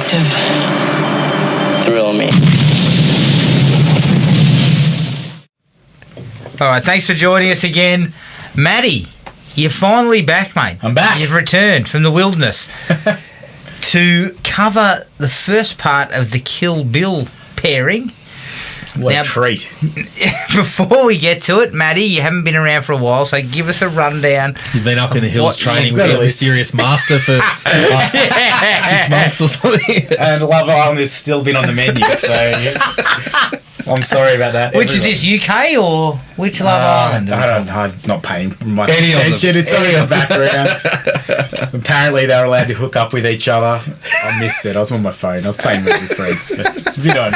detective. Thrill me. All right, thanks for joining us again. Matty, you're finally back, mate. I'm back. You've returned from the wilderness to cover the first part of the Kill Bill pairing. What Now, a treat. Before we get to it, Matty, you haven't been around for a while, so give us a rundown. You've been up in the hills training with got a mysterious master for the last 6 months or something. And Love Island has still been on the menu, so I'm sorry about that. Which is this, UK or which Love Island? I'm not paying much Any of them. attention. It's only a background. Apparently they were allowed to hook up with each other. I missed it. I was on my phone. I was playing with friends, but it's a bit on.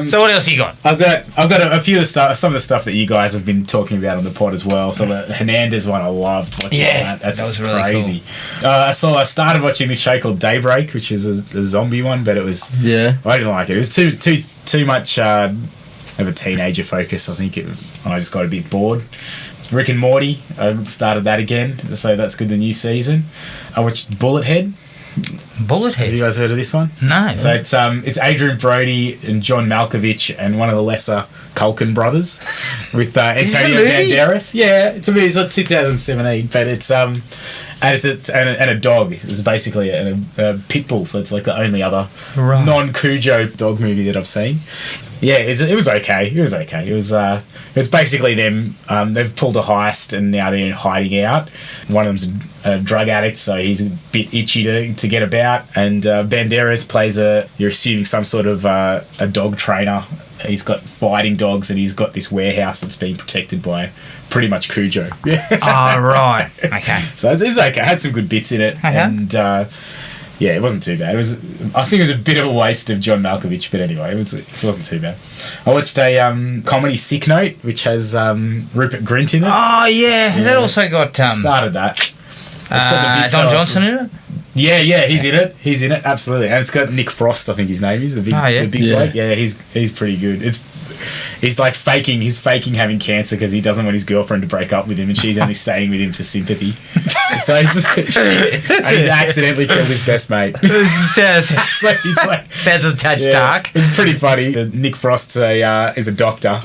So what else you got? I've got a few of the stuff, some of the stuff that you guys have been talking about on the pod as well. So the Hernandez one, I loved watching that. That's that was just really crazy. Cool. I started watching this show called Daybreak, which is a zombie one, but it was I didn't like it. It was too much of a teenager focus. I think I just got a bit bored. Rick and Morty, I started that again, so that's good. The new season. I watched Bullethead. Bullethead. Have you guys heard of this one? No. So it's Adrian Brody and John Malkovich and one of the lesser Culkin brothers with Antonio Banderas. Yeah, it's a movie. It's like 2017, but it's and a dog. It's basically a pit bull. So it's like the only other non-Cujo dog movie that I've seen. Yeah, it was okay. It was okay. It's basically them. They've pulled a heist and now they're hiding out. One of them's a drug addict, so he's a bit itchy to get about. And Banderas plays you're assuming some sort of a dog trainer. He's got fighting dogs and he's got this warehouse that's being protected by pretty much Cujo. Oh, right. Okay. So it's okay. It had some good bits in it. Okay. And yeah, it wasn't too bad. I think it was a bit of a waste of John Malkovich, but anyway, it wasn't too bad. I watched a comedy Sick Note, which has Rupert Grint in it. Oh, yeah. That also got... started that. It's got the big Don fella Johnson in it? Yeah, he's in it. He's in it, absolutely. And it's got Nick Frost, I think his name is, the big bloke. Yeah, he's pretty good. He's like faking having cancer because he doesn't want his girlfriend to break up with him and she's only staying with him for sympathy. So he's accidentally killed his best mate. Sounds a touch dark. It's pretty funny. Nick Frost is a doctor,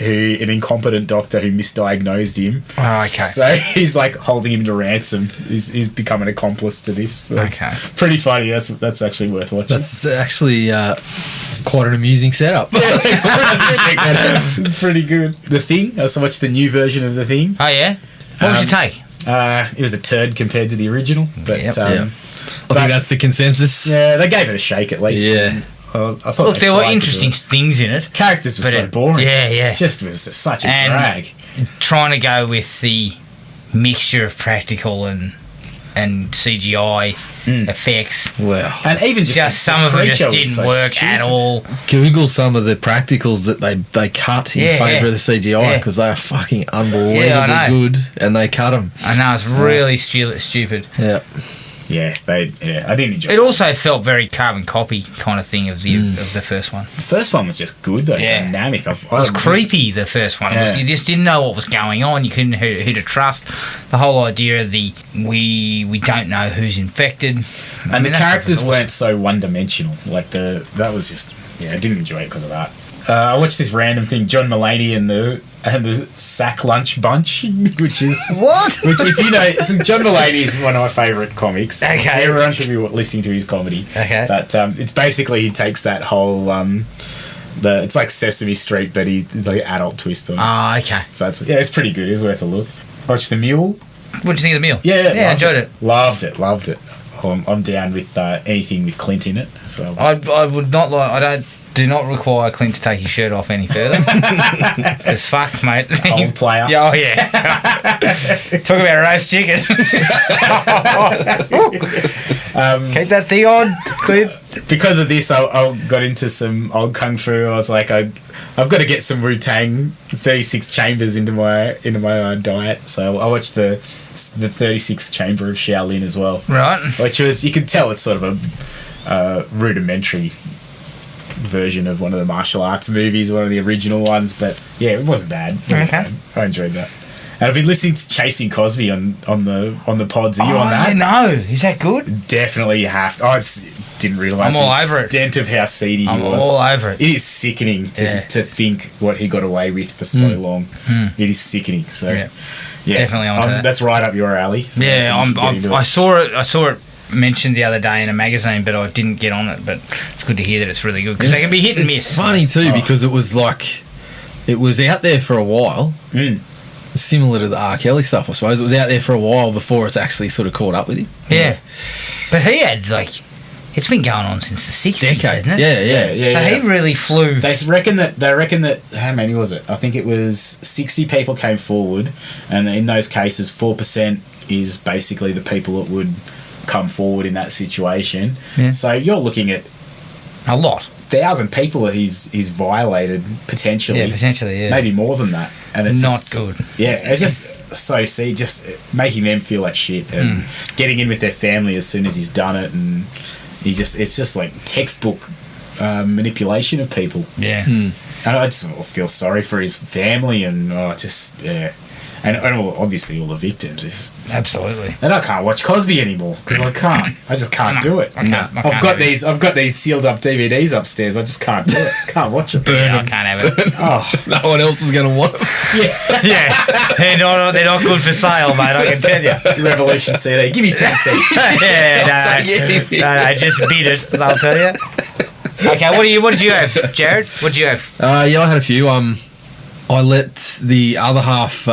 an incompetent doctor who misdiagnosed him. Oh, okay. So he's like holding him to ransom. He's become an accomplice to this. So okay. Pretty funny. That's actually worth watching. That's actually quite an amusing setup. It's pretty good. The Thing. I watched the new version of The Thing. Oh, yeah? What was your take? It was a turd compared to the original. But I think that's the consensus. Yeah, they gave it a shake at least. Yeah. I thought Look, there were interesting things in it. Characters were so boring. Yeah. It just was such a drag. Trying to go with the mixture of practical and CGI effects. Well, and even just some of them just didn't work at all. Google some of the practicals that they cut in favour of the CGI because they are fucking unbelievably good, and they cut them. I know, it's really stupid. Yeah. Yeah, I didn't enjoy it. It also felt very carbon copy kind of thing of the first one. The first one was just good though, dynamic. It was creepy, the first one. You just didn't know what was going on. You couldn't know who to trust. The whole idea of we don't know who's infected. And the characters weren't so one-dimensional. Like that was just... Yeah, I didn't enjoy it because of that. I watched this random thing, John Mulaney and the Sack Lunch Bunch, which is... What? Which, if you know... So John Mulaney is one of my favourite comics. Okay. Everyone should be listening to his comedy. Okay. But it's basically he takes that whole... it's like Sesame Street, but the adult twist on it. Oh, okay. So it's pretty good. It's worth a look. Watch The Mule. What do you think of The Mule? Yeah, I enjoyed it. Loved it. I'm down with anything with Clint in it. So I would not like... Do not require Clint to take his shirt off any further. Because fuck, mate. Old player. Yeah, oh, yeah. Talk about roast chicken. Keep that thing on, Clint. Because of this, I got into some old kung fu. I was like, I've got to get some Wu-Tang 36 chambers into my diet. So I watched the 36th chamber of Shaolin as well. Right. Which was, you can tell it's sort of a rudimentary version of one of the martial arts movies, one of the original ones, but yeah, it wasn't bad. Okay. I enjoyed that. And I've been listening to Chasing Cosby on the pods. Are you on that? No, is that good? Definitely you have to. Oh, it's didn't realise I'm all the over it. extent of how seedy he I'm was. all over it. It is sickening to think what he got away with for so long. It is sickening. So, yeah, Definitely onto that. That's right up your alley. So Yeah, you should get into I it. saw it mentioned the other day in a magazine, but I didn't get on it. But it's good to hear that it's really good because they can be hit and miss. It's funny too because it was like it was out there for a while. Similar to the R. Kelly stuff, I suppose. It was out there for a while before it's actually sort of caught up with him. Yeah, but he had it's been going on since the 60s, Decades. hasn't it? Yeah. So he really flew. They reckon that how many was it? I think it was 60 people came forward, and in those cases 4% is basically the people that would come forward in that situation. Yeah. So you're looking at A lot. 1,000 people that he's violated potentially. Yeah, potentially, yeah. Maybe more than that. And it's Not just, good. Yeah, it's just so just making them feel like shit and getting in with their family as soon as he's done it, and it's just like textbook manipulation of people. Yeah. And I just feel sorry for his family and and obviously all the victims. Absolutely. And I can't watch Cosby anymore because I just can't do it. I can't I've got have it. these sealed up DVDs upstairs. I just can't do it. Can't watch it. Yeah, I can't have it. Oh No one else is going to want them. Yeah, they're not good for sale, mate. I can tell you. Revolution CD. Give me 10 cents. Yeah, I'll take anything. no, just beat it. I'll tell you. Okay, what did you have, Jared? What did you have? Yeah, I had a few. I let the other half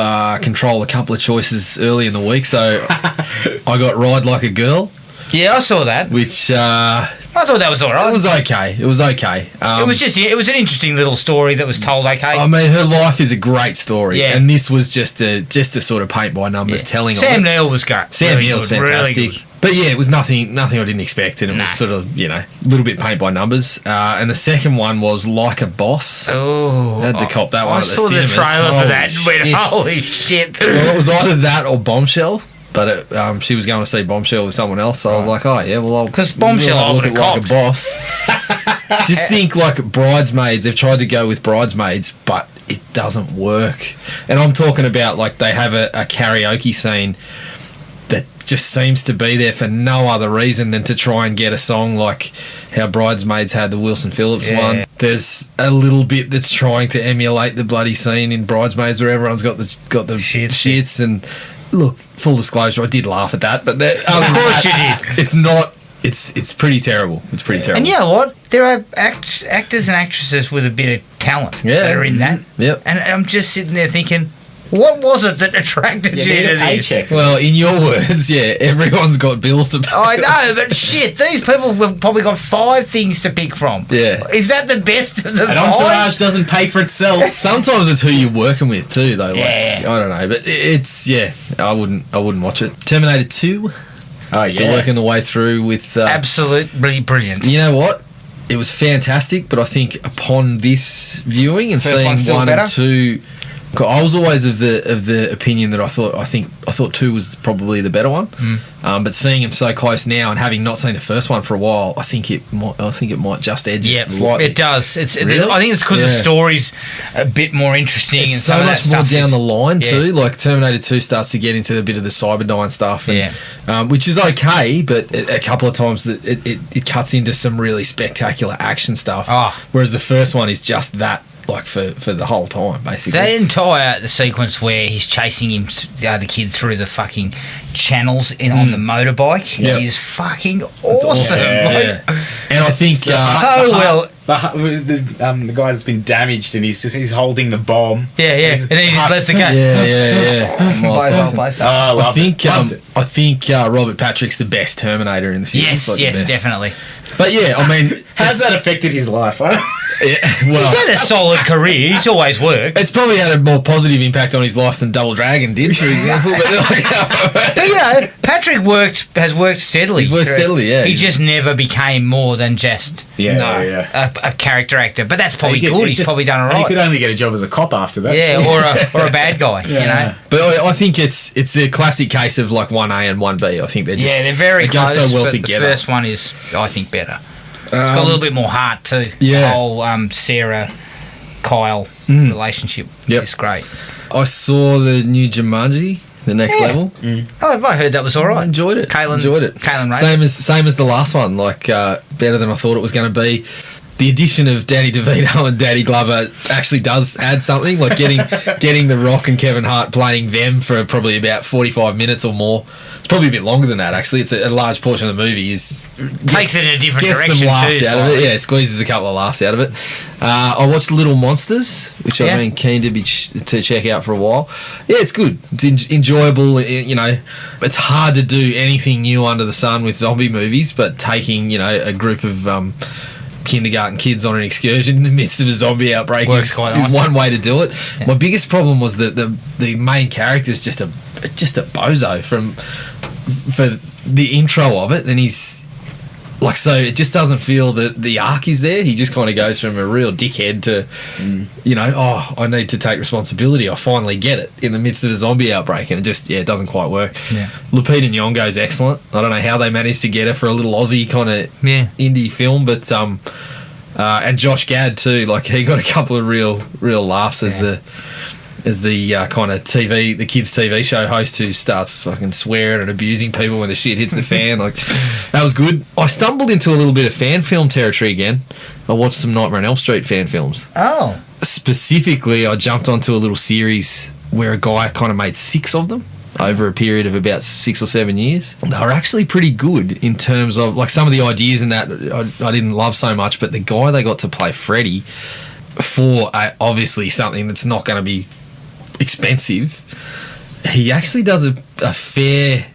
control a couple of choices early in the week, so I got Ride Like a Girl, Yeah, I saw that. which I thought that was all right. it was okay. It was okay. It was an interesting little story that was told. Okay. I mean, her life is a great story, Yeah. and this was just a sort of paint by numbers telling of Sam it. Neill was great. Sam Really Neill's good, really fantastic. good. But yeah, it was nothing I didn't expect, and it Nah. was sort of, a little bit paint by numbers. And the second one was Like a Boss. Oh, I had to cop that one I at the saw the cinemas. trailer for Holy that and went, shit. holy shit. Well, it was either that or Bombshell, but she was going to see Bombshell with someone else, so I was like, oh yeah, well, 'Cause Bombshell I look would've at Like a copped. Boss. Just think like Bridesmaids. They've tried to go with Bridesmaids, but it doesn't work. And I'm talking about like they have a karaoke scene that just seems to be there for no other reason than to try and get a song like how Bridesmaids had the Wilson Phillips Yeah. one. There's a little bit that's trying to emulate the bloody scene in Bridesmaids where everyone's got the shits. And look, full disclosure, I did laugh at that, but Of course you did. it's not. It's pretty terrible. It's pretty terrible. And you know what? There are actors and actresses with a bit of talent that are in that. Yep. And I'm just sitting there thinking, what was it that attracted you need to a this? paycheck. Well, in your words, yeah, everyone's got bills to pay. I know, but shit, these people have probably got 5 things to pick from. Yeah. Is that the best of the An 5? entourage doesn't pay for itself. Sometimes it's who you're working with too, though. Like, Yeah. I don't know, but it's I wouldn't watch it. Terminator 2. Oh Still working the way through with. Absolutely brilliant. You know what? It was fantastic, but I think upon this viewing and First seeing one's still 1 better? and 2, I was always of the opinion that I thought 2 was probably the better one. But seeing them so close now and having not seen the first one for a while, I think it might just edge Yeah, it slightly. it does. Really? I think it's because the Yeah. story's a bit more interesting. It's and so some of that much more stuff down is- the line Yeah. too. Like Terminator 2 starts to get into a bit of the Cyberdyne stuff, and, which is okay, but a couple of times it cuts into some really spectacular action stuff. Oh. Whereas the first one is just that, like for the whole time, basically. The entire sequence where he's chasing him, the kid through the fucking channels on the motorbike Yep. is fucking It's awesome. Like, Yeah. And I think so well. The guy that's been damaged and he's holding the bomb. Yeah, He's- and then he just lets it go. yeah. Miles Dyson. Oh, I I loved think it. Loved it. I think Robert Patrick's the best Terminator in the series. Yes, like the yes, best. definitely. But yeah, I mean, How's that affected his life? Huh? well, He's had a solid career. He's always worked. it's probably had a more positive impact on his life than Double Dragon did, for example. But you know, Patrick has worked steadily. He's worked steadily, yeah. He just never became more than just a character actor. But that's probably good. He's probably done all and he could right. only get a job as a cop after that. Yeah, or a bad guy. You know. But I think it's a classic case of like 1A and 1B. I think they're just Yeah, they're very they go close. so well but together. The first one is, I think, better. Got a little bit more heart too. Yeah. The whole Sarah Kyle relationship Yep. is great. I saw the new Jumanji, the next level. Oh, I heard that was all right. I enjoyed it. Enjoyed it. Caitlin Ray. Same as the last one. Like better than I thought it was going to be. The addition of Danny DeVito and Danny Glover actually does add something. Like getting The Rock and Kevin Hart playing them for probably about 45 minutes or more. It's probably a bit longer than that. Actually, it's a large portion of the movie. Takes it in a different direction. Some laughs too, out of it. Yeah, squeezes a couple of laughs out of it. I watched Little Monsters, which I've been keen to check out for a while. Yeah, it's good. It's enjoyable. You know, it's hard to do anything new under the sun with zombie movies, but taking a group of kindergarten kids on an excursion in the midst of a zombie outbreak is one way to do it. Yeah. My biggest problem was that the main character is just a bozo for the intro of it, and he's like, so it just doesn't feel that the arc is there. He just kind of goes from a real dickhead to I need to take responsibility. I finally get it in the midst of a zombie outbreak, and it just it doesn't quite work. Lupita Nyong'o's excellent. I don't know how they managed to get her for a little Aussie kind of indie film, but and Josh Gad too, like he got a couple of real laughs as the kind of the kids' TV show host who starts fucking swearing and abusing people when the shit hits the fan. Like, that was good. I stumbled into a little bit of fan film territory again. I watched some Nightmare on Elm Street fan films. Oh. Specifically, I jumped onto a little series where a guy kind of made 6 of them over a period of about 6 or 7 years. They were actually pretty good in terms of, like, some of the ideas in that I didn't love so much, but the guy they got to play Freddy for obviously something that's not going to be expensive, he actually does a fair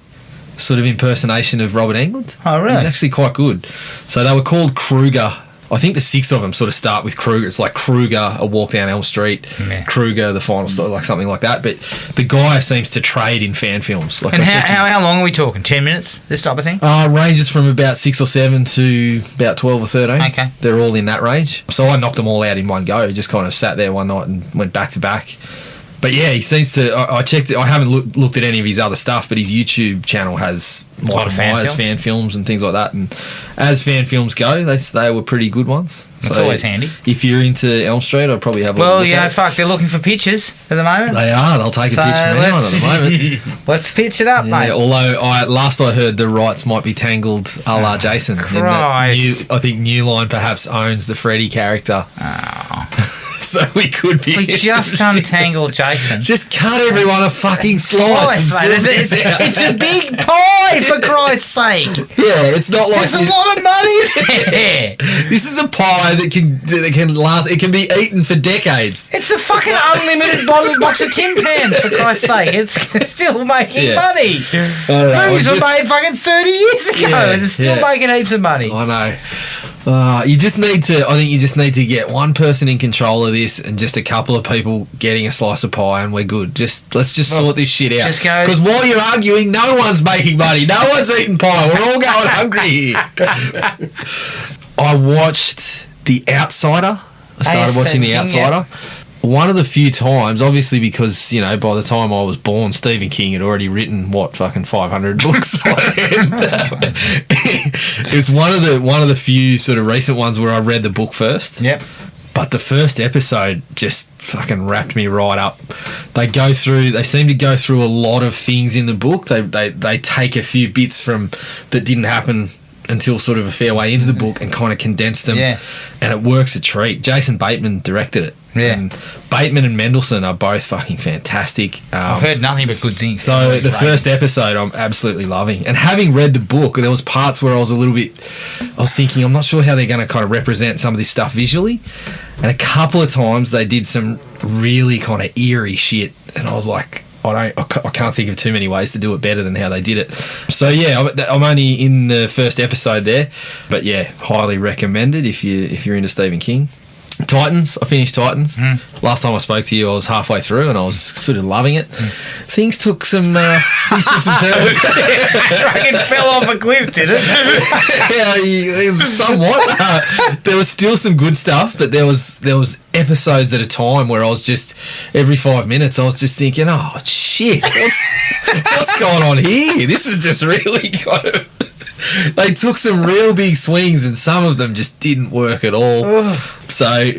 sort of impersonation of Robert Englund. Oh, really? He's actually quite good. So they were called Kruger. I think the 6 of them sort of start with Kruger. It's like Kruger, A Walk Down Elm Street, Kruger, The Final Story, like something like that. But the guy seems to trade in fan films. Like, and how long are we talking? 10 minutes, this type of thing? Ranges from about 6 or 7 to about 12 or 13. Okay. They're all in that range. So I knocked them all out in one go. Just kind of sat there one night and went back to back. But yeah, he seems to. I checked it. I haven't looked at any of his other stuff, but his YouTube channel has a lot of fan films and things like that. And as fan films go, they were pretty good ones. That's always handy. If you're into Elm Street, I'd probably have a look. Well, yeah, fuck, they're looking for pictures at the moment. They are. They'll take a picture of anyone at the moment. Let's pitch it up, mate. Although last I heard, the rights might be tangled a la Jason. Christ. I think New Line perhaps owns the Freddy character. Oh. So we could be. We just untangled Jason. Just cut everyone a fucking slice. It's a big pie, for Christ's sake. Yeah, it's not like there's a lot of money there. This is a pie that can last. It can be eaten for decades. It's a fucking unlimited box of Tim Tams, for Christ's sake. It's still making money. Movies were made fucking 30 years ago. It's still making heaps of money. I know. You just need to. I think you just need to get one person in control of this, and just a couple of people getting a slice of pie, and we're good. Let's sort this shit out. Because while you're arguing, no one's making money. No one's eating pie. We're all going hungry here. I watched The Outsider. I started watching The Outsider. One of the few times, obviously, because by the time I was born, Stephen King had already written fucking 500 books by then. It was one of the few sort of recent ones where I read the book first. Yep. But the first episode just fucking wrapped me right up. They seem to go through a lot of things in the book. They take a few bits from that didn't happen until sort of a fair way into the book and kind of condense them. Yeah. And it works a treat. Jason Bateman directed it. Yeah. And Bateman and Mendelsohn are both fucking fantastic. I've heard nothing but good things. So the first episode I'm absolutely loving. And having read the book, there was parts where I was thinking, I'm not sure how they're going to kind of represent some of this stuff visually. And a couple of times they did some really kind of eerie shit. And I was like, I can't think of too many ways to do it better than how they did it. So yeah, I'm only in the first episode there, but yeah, highly recommended if you're into Stephen King. Titans, I finished Titans. Last time I spoke to you, I was halfway through and I was sort of loving it. Things took some turns. Fucking fell off a cliff, did it? Yeah, somewhat. There was still some good stuff, but there was episodes at a time where I was just every 5 minutes I was just thinking, oh shit, what's going on here? This is just really kind of. They took some real big swings and some of them just didn't work at all. So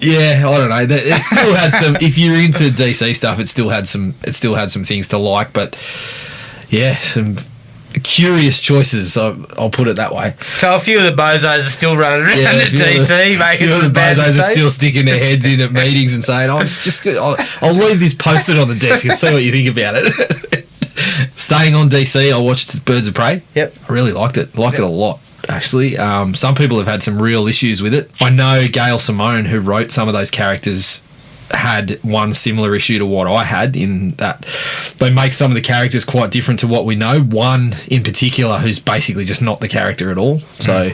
Yeah, I don't know. It still had some. If you're into DC stuff, it still had some. It still had some things to like, but yeah, some curious choices. I'll put it that way. So a few of the bozos are still running around at DC, making the some bad bozos are mistakes. still sticking their heads in at meetings and saying, I'll leave this posted on the desk and see what you think about it." Staying on DC, I watched Birds of Prey. Yep. I really liked it. Liked it a lot, actually. Some people have had some real issues with it. I know Gail Simone, who wrote some of those characters, had one similar issue to what I had, in that they make some of the characters quite different to what we know. One in particular who's basically just not the character at all. So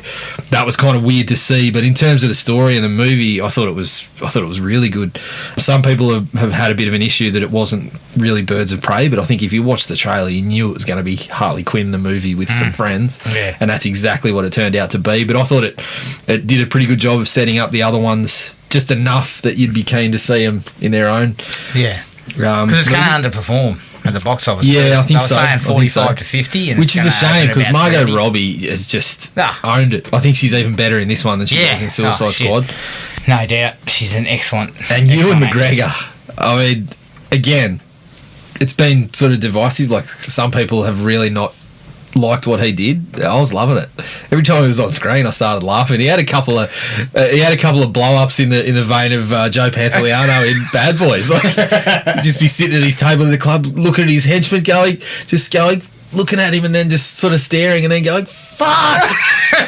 that was kind of weird to see. But in terms of the story and the movie, I thought it was really good. Some people have had a bit of an issue that it wasn't really Birds of Prey, but I think if you watched the trailer, you knew it was going to be Harley Quinn, the movie, with some friends. Yeah. And that's exactly what it turned out to be. But I thought it did a pretty good job of setting up the other ones just enough that you'd be keen to see them in their own. Yeah. Because it's going to underperform at the box office. Yeah, I think so. They were saying 45 to 50. And which is a shame, because Margot 30. Robbie has just owned it. I think she's even better in this one than she was in Suicide Squad. No doubt. She's an excellent Ewan McGregor. actress. I mean, again, it's been sort of divisive. Like, some people have really not liked what he did. I was loving it. Every time he was on screen, I started laughing. He had a couple of blow-ups in the vein of Joe Pantoliano in Bad Boys. Like, he'd just be sitting at his table in the club, looking at his henchman, looking at him, and then just sort of staring, and then going, "Fuck, fuck!"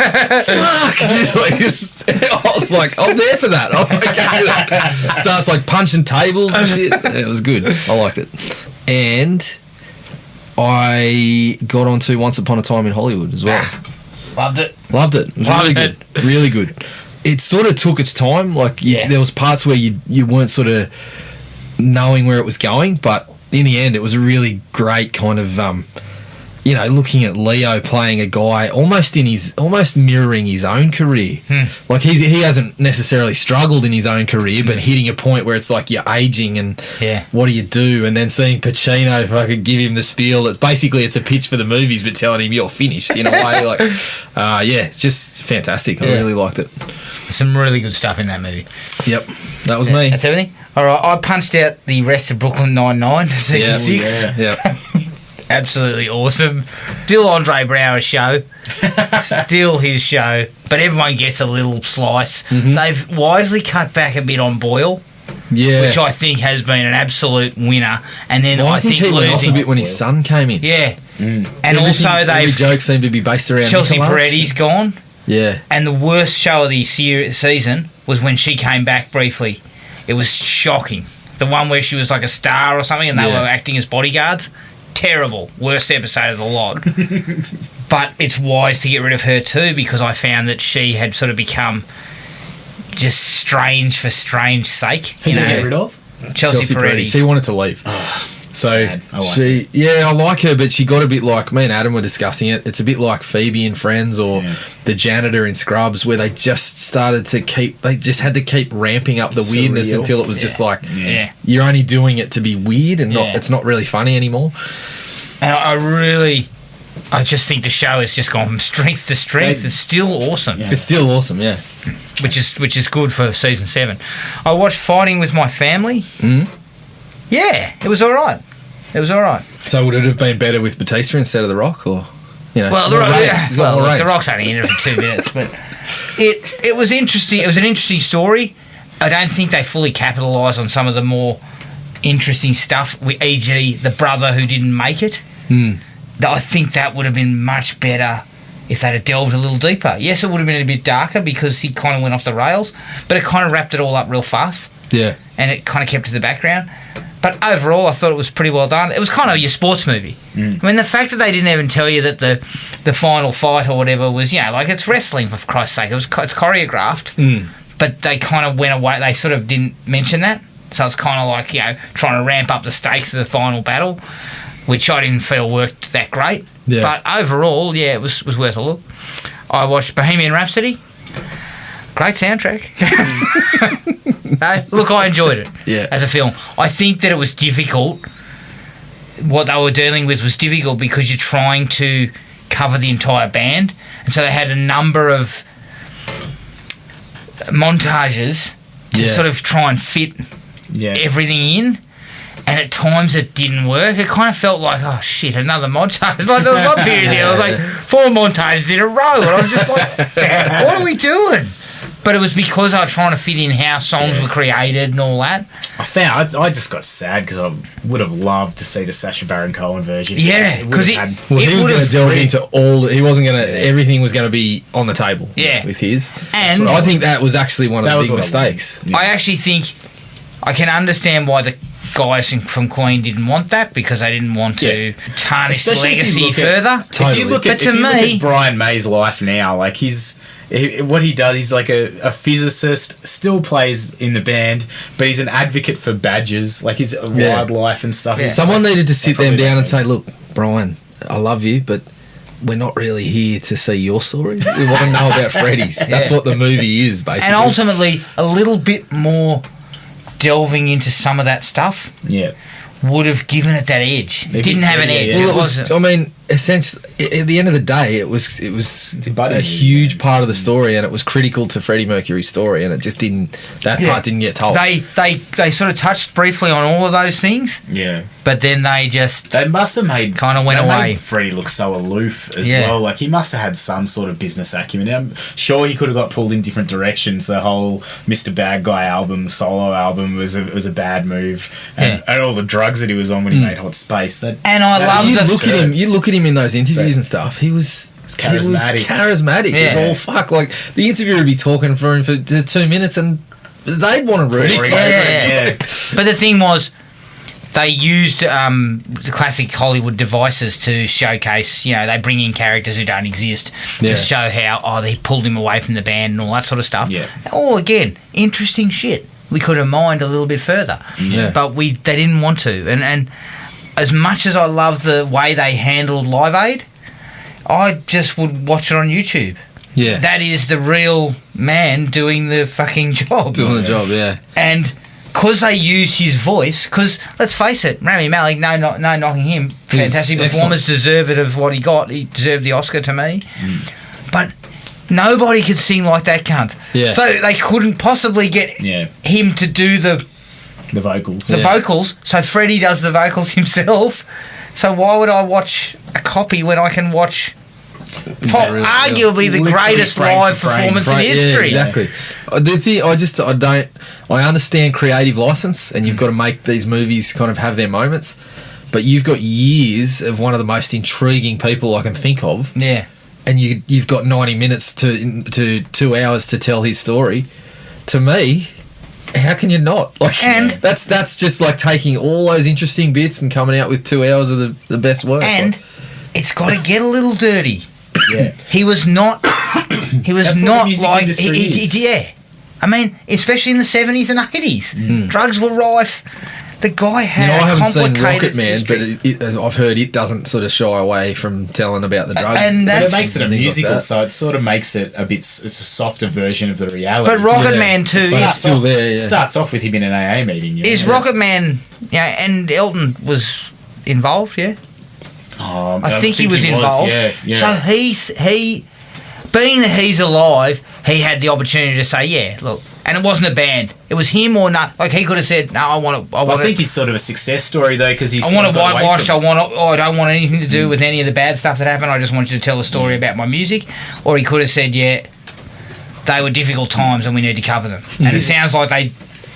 I was like, "I'm there for that. I'm okay with that." Starts like punching tables and shit. It was good. I liked it, and I got onto Once Upon a Time in Hollywood as well. Loved it. It was really good. Really good. It sort of took its time. Like, there was parts where you weren't sort of knowing where it was going, but in the end, it was a really great kind of, looking at Leo playing a guy almost mirroring his own career. Like, he hasn't necessarily struggled in his own career, but hitting a point where it's like you're aging and what do you do? And then seeing Pacino, if I could give him the spiel, it's a pitch for the movies, but telling him you're finished in a way. Like, it's just fantastic. I really liked it. Some really good stuff in that movie. Yep, that was me. That's everything. All right, I punched out the rest of Brooklyn Nine-Nine, season 6. Yeah. Absolutely awesome. Still Andre Braugher's show. Still his show. But everyone gets a little slice. They've wisely cut back a bit on Boyle. Yeah. Which I think has been an absolute winner. And then I think he went off a bit when his son came in. Yeah. And also every joke seemed to be based around Chelsea Nicolas. Peretti's gone. Yeah. And the worst show of the season was when she came back briefly. It was shocking. The one where she was like a star or something and they were acting as bodyguards. Terrible. Worst episode of the lot. But it's wise to get rid of her too, because I found that she had sort of become just strange for strange sake. Who did you get rid of? Chelsea Peretti. She wanted to leave. Sad. I like her, but she got a bit like, me and Adam were discussing it, it's a bit like Phoebe in Friends or the janitor in Scrubs, where they just had to keep ramping up the weirdness until it was just like, you're only doing it to be weird and it's not really funny anymore. And I just think the show has just gone from strength to strength. It's still awesome. It's still awesome, yeah. Which is good for season 7. I watched Fighting with My Family. Yeah, it was all right. So would it have been better with Batista instead of The Rock, or well, The Rock's only in it for 2 minutes, but it was interesting. It was an interesting story. I don't think they fully capitalised on some of the more interesting stuff, e.g. the brother who didn't make it. I think that would have been much better if they'd have delved a little deeper. Yes, it would have been a bit darker because he kind of went off the rails, but it kind of wrapped it all up real fast. Yeah. And it kind of kept to the background. But overall, I thought it was pretty well done. It was kind of your sports movie. I mean, the fact that they didn't even tell you that the final fight or whatever was, like, it's wrestling, for Christ's sake. It's choreographed. But they kind of went away. They sort of didn't mention that. So it's kind of like, trying to ramp up the stakes of the final battle, which I didn't feel worked that great. Yeah. But overall, it was worth a look. I watched Bohemian Rhapsody. Great soundtrack. Look, I enjoyed it as a film. I think that it was difficult. What they were dealing with was difficult because you're trying to cover the entire band. And so they had a number of montages to sort of try and fit everything in. And at times it didn't work. It kind of felt like, oh shit, another montage. Like there was one period there, I was like 4 montages in a row, and I was just like, what are we doing? But it was because I was trying to fit in how songs were created and all that. I just got sad because I would have loved to see the Sacha Baron Cohen version. Yeah, because he was going to delve into all. He wasn't going to. Everything was going to be on the table. Yeah, with his. And I think that was actually one of the big mistakes. I actually think I can understand why the guys from Queen didn't want that, because they didn't want to tarnish the legacy further. If you look at Brian May's life now, like what he does, he's like a physicist, still plays in the band, but he's an advocate for badgers, like his wildlife and stuff. Yeah. Someone needed to sit them down and say, look, Brian, I love you, but we're not really here to see your story. We want to know about Freddie's. That's what the movie is, basically. And ultimately, a little bit more delving into some of that stuff would have given it that edge. It didn't have an edge. Well, it was, I mean, essentially, at the end of the day, it was a huge part of the story, and it was critical to Freddie Mercury's story, and it just didn't. That part didn't get told. They sort of touched briefly on all of those things. Yeah, but then they must have made kind of went away. Freddie look so aloof as well. Like he must have had some sort of business acumen. I'm sure he could have got pulled in different directions. The whole Mr. Bad Guy album, solo album, was a bad move, and all the drugs that he was on when he made Hot Space. You look at him in those interviews and stuff. He was charismatic. It's all fuck. Like the interviewer would be talking for him for 2 minutes, and they'd want to read it. But the thing was, they used the classic Hollywood devices to showcase. They bring in characters who don't exist to show how they pulled him away from the band and all that sort of stuff. Yeah. All again, interesting shit. We could have mined a little bit further, but they didn't want to. And as much as I love the way they handled Live Aid, I just would watch it on YouTube. Yeah. That is the real man doing the fucking job. Doing the job, yeah. And because they used his voice, because let's face it, Rami Malek, no knocking him, fantastic performance, deserved of what he got. He deserved the Oscar to me. But nobody could sing like that cunt. Yeah. So they couldn't possibly get him to do the vocals. Vocals. So Freddie does the vocals himself. So why would I watch a copy when I can watch arguably the greatest live performance in history? Yeah, exactly. The thing, I understand creative license, and you've got to make these movies kind of have their moments, but you've got years of one of the most intriguing people I can think of. Yeah. And you've got 90 minutes to 2 hours to tell his story. To me, how can you not? And that's just like taking all those interesting bits and coming out with 2 hours of the best work. And it's got to get a little dirty. Yeah. He was not like I mean, especially in the 70s and 80s. Drugs were rife. The guy had I haven't seen complicated Rocket Man, but I've heard it doesn't sort of shy away from telling about the drugs. But it makes it a musical, so it sort of makes it it's a softer version of the reality. But Rocket Man too still there. Yeah. Starts off with him in an AA meeting. Is Rocket Man, and Elton was involved, I think he was involved. So he being that he's alive, he had the opportunity to say, look. And it wasn't a band. It was him or not. Like he could have said, "No, I think he's sort of a success story though, because he's. I want it whitewashed. I don't want anything to do with any of the bad stuff that happened. I just want you to tell a story about my music." Or he could have said, they were difficult times and we need to cover them. And it sounds like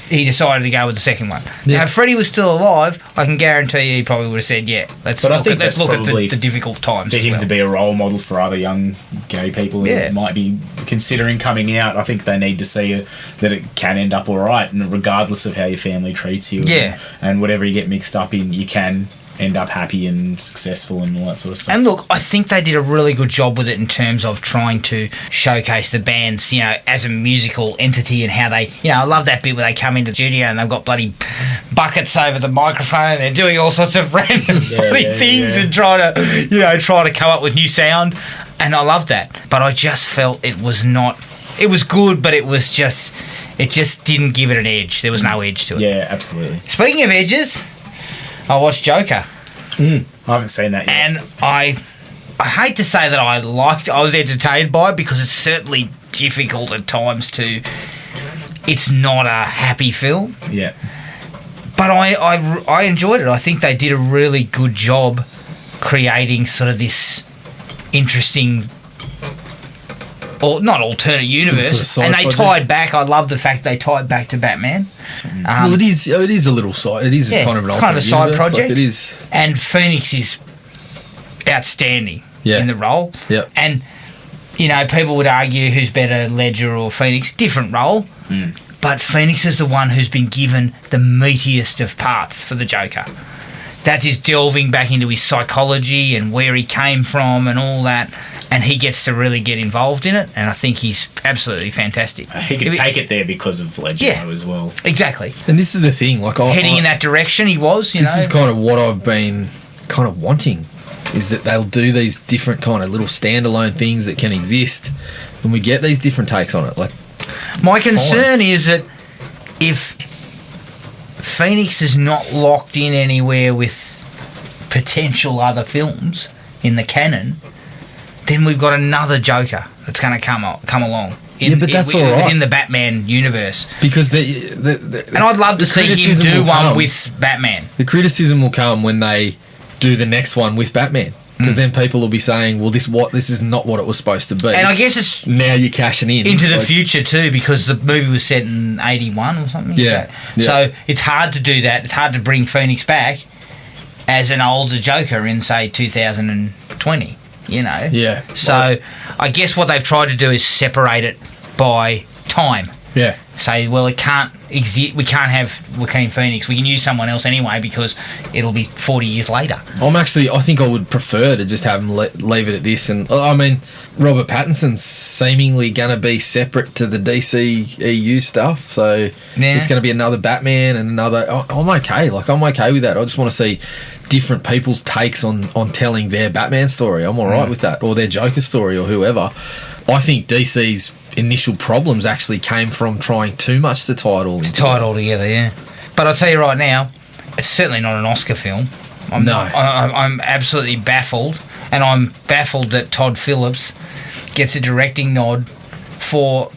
he decided to go with the second one. Yeah. Now, if Freddie was still alive, I can guarantee you he probably would have said, let's look at the difficult times. For him to be a role model for other young gay people who might be considering coming out, I think they need to see that it can end up all right, and regardless of how your family treats you and whatever you get mixed up in, you can end up happy and successful and all that sort of stuff. And look, I think they did a really good job with it in terms of trying to showcase the bands, as a musical entity, and how they, I love that bit where they come into the studio and they've got bloody buckets over the microphone and they're doing all sorts of random things and trying to come up with new sound. And I love that. But I just felt it was good, but it just didn't give it an edge. There was no edge to it. Yeah, absolutely. Speaking of edges, I watched Joker. I haven't seen that yet. And I hate to say that I was entertained by it, because it's certainly difficult at times to it's not a happy film. Yeah. But I enjoyed it. I think they did a really good job creating sort of this interesting, or not alternate universe, sort and of they project. tied back. I love the fact they tied back to Batman. Well, it is a little side. It is kind of an alternate a side universe. project. Like, it is. And Phoenix is outstanding Yeah. in the role. Yep. And you know, people would argue who's better, Ledger or Phoenix. Different role. But Phoenix is the one who's been given the meatiest of parts for the Joker. That is delving back into his psychology and where he came from and all that, and he gets to really get involved in it, and I think he's absolutely fantastic. He could take it there because of Ledger as well. Exactly. And this is the thing, like Heading in that direction, he was. This is kind of what I've been kind of wanting, is that they'll do these different kind of little standalone things that can exist, and we get these different takes on it. Like, my concern is that if Phoenix is not locked in anywhere with potential other films in the canon, then we've got another Joker that's going to come along. But that's all right. Within the Batman universe. Because and I'd love to see him do one with Batman. The criticism will come when they do the next one with Batman. Because then people will be saying, well, this is not what it was supposed to be. And I guess it's now you're cashing in into the future too, because the movie was set in 81 or something. Yeah. So it's hard to do that. It's hard to bring Phoenix back as an older Joker in, say, 2020. You know. Yeah. So I guess what they've tried to do is separate it by time. Yeah. Say, well, it can't exist. We can't have Joaquin Phoenix. We can use someone else anyway because it'll be 40 years later. I think I would prefer to just have them leave it at this. And I mean, Robert Pattinson's seemingly going to be separate to the DC EU stuff, so it's going to be another Batman and another. I'm okay. Like, I'm okay with that. I just want to see different people's takes on telling their Batman story. I'm all right with that, or their Joker story, or whoever. I think DC's initial problems actually came from trying too much to tie it all together. Tie it all together, yeah. But I'll tell you right now, it's certainly not an Oscar film. I'm absolutely baffled, and I'm baffled that Todd Phillips gets a directing nod for.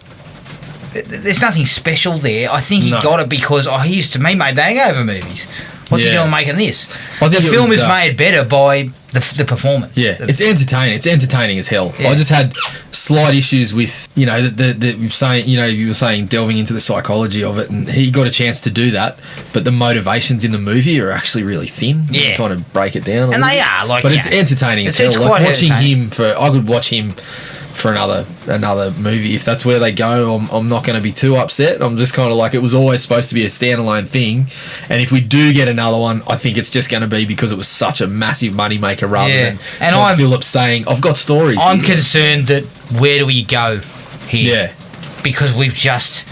There's nothing special there. I think he got it because he used to made the Hangover movies. What's he doing making this? The film is made better by the performance. Yeah, it's entertaining. It's entertaining as hell. Yeah. I just had slight issues with, you know, you were saying delving into the psychology of it, and he got a chance to do that, but the motivations in the movie are actually really thin. Yeah, you kind of break it down. And they are but it's entertaining as hell. Like watching him I could watch him for another movie. If that's where they go, I'm not going to be too upset. I'm just kind of like, it was always supposed to be a standalone thing, and if we do get another one, I think it's just going to be because it was such a massive moneymaker rather than Todd Phillips saying, I've got stories. I'm concerned that where do we go here? Yeah. Because we've just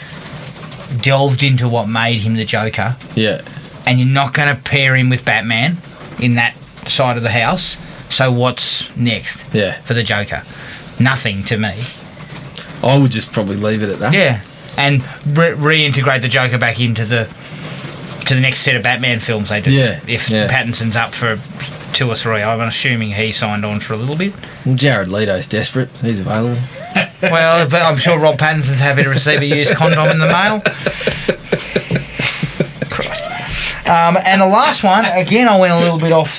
delved into what made him the Joker. Yeah. And you're not going to pair him with Batman in that side of the house. So what's next for the Joker? Nothing to me. I would just probably leave it at that. Yeah, and reintegrate the Joker back into the next set of Batman films they do. Yeah, if Pattinson's up for 2 or 3, I'm assuming he signed on for a little bit. Well, Jared Leto's desperate. He's available. Well, but I'm sure Rob Pattinson's happy to receive a used condom in the mail. Christ. And the last one, again, I went a little bit off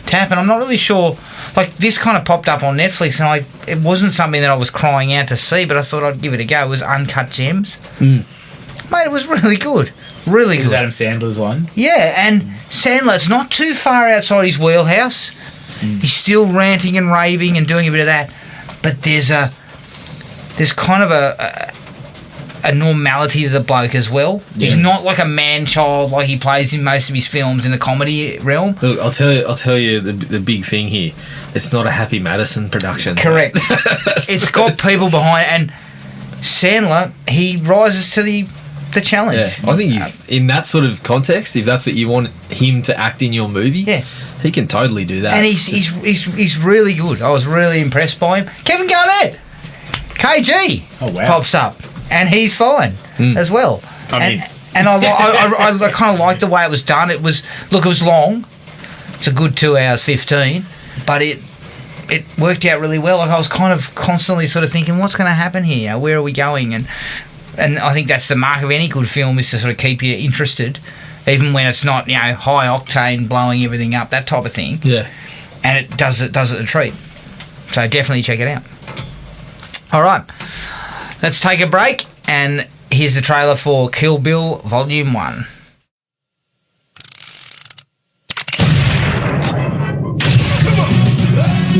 tap, and I'm not really sure. Like, this kind of popped up on Netflix, and it wasn't something that I was crying out to see, but I thought I'd give it a go. It was Uncut Gems. Mate, it was really good. Really good. Is Adam Sandler's one? Yeah, and Sandler, it's not too far outside his wheelhouse. He's still ranting and raving and doing a bit of that, but there's kind of a normality to the bloke as well. Yeah. He's not like a man-child like he plays in most of his films in the comedy realm. Look, I'll tell you the big thing here. It's not a Happy Madison production. Correct. It's got people behind it, and Sandler, he rises to the challenge. Yeah, I think he's in that sort of context. If that's what you want him to act in your movie, he can totally do that. And he's really good. I was really impressed by him. Kevin Garnett, KG, pops up. And he's fine as well. I kind of liked the way it was done. It was long. It's a good 2 hours 15, but it worked out really well. Like, I was kind of constantly sort of thinking, what's going to happen here? Where are we going? And And I think that's the mark of any good film, is to sort of keep you interested, even when it's not, high octane, blowing everything up, that type of thing. Yeah. And it does it a treat. So definitely check it out. All right, let's take a break, and here's the trailer for Kill Bill Volume 1.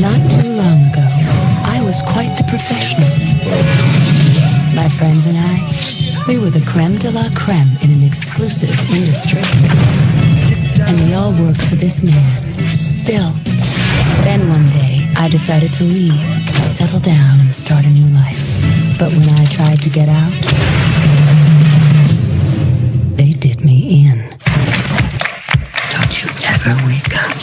Not too long ago, I was quite the professional. My friends and I, we were the creme de la creme in an exclusive industry. And we all worked for this man, Bill. Then one day, I decided to leave, settle down, and start a new life. But when I tried to get out, they did me in. Don't you ever wake up.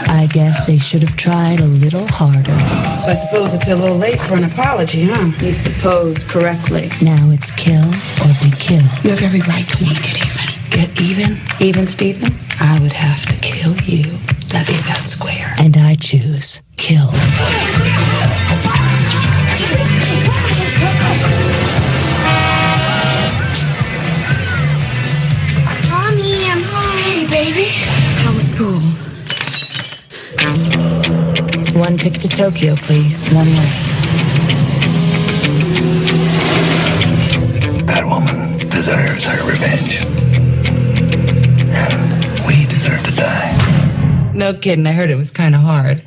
I guess they should have tried a little harder. So I suppose it's a little late for an apology, huh? You suppose correctly. Now it's kill or be killed. You have every right to want to get even. Get even? Even, Stephen? I would have to kill you. That'd be about square. And I choose kill. Mommy, I'm home. Hey, baby. How was school? One ticket to Tokyo, please. One way. That woman deserves her revenge. And we deserve to die. No kidding, I heard it was kind of hard.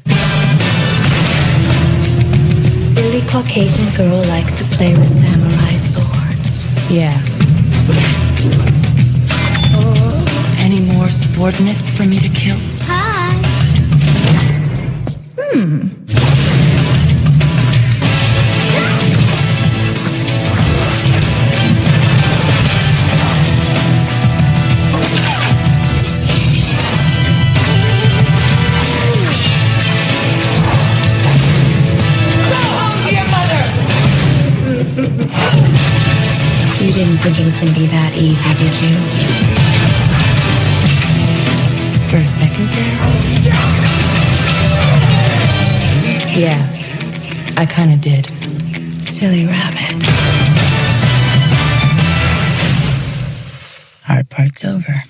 Silly Caucasian girl likes to play with samurai swords. Yeah. Any more subordinates for me to kill? Hi. You didn't think it was going to be that easy, did you? For a second there? Yeah, I kind of did. Silly rabbit. Hard part's over.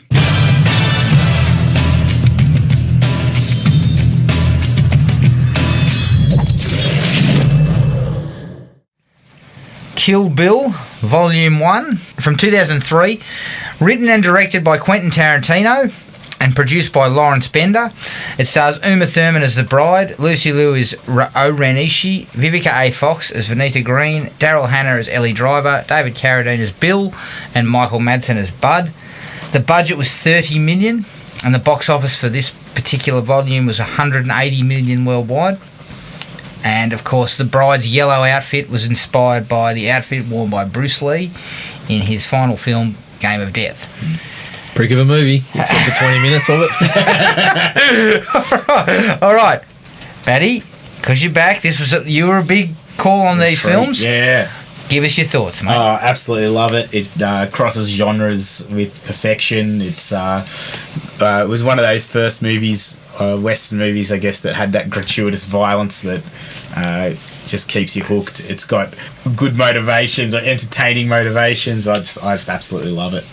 Kill Bill Volume 1 from 2003, written and directed by Quentin Tarantino and produced by Lawrence Bender. It stars Uma Thurman as the bride, Lucy Liu as O-Ren Ishii, Vivica A. Fox as Vanita Green, Daryl Hannah as Ellie Driver, David Carradine as Bill, and Michael Madsen as Bud. The budget was $30 million, and the box office for this particular volume was $180 million worldwide. And, of course, the bride's yellow outfit was inspired by the outfit worn by Bruce Lee in his final film, Game of Death. Pretty good of a movie, except for 20 minutes of it. All right. Matty, because you're back, you were a big call on these films. Yeah. Give us your thoughts, mate. Oh, absolutely love it. It crosses genres with perfection. It was one of those first movies, Western movies, I guess, that had that gratuitous violence that just keeps you hooked. It's got good motivations, entertaining motivations. I just absolutely love it.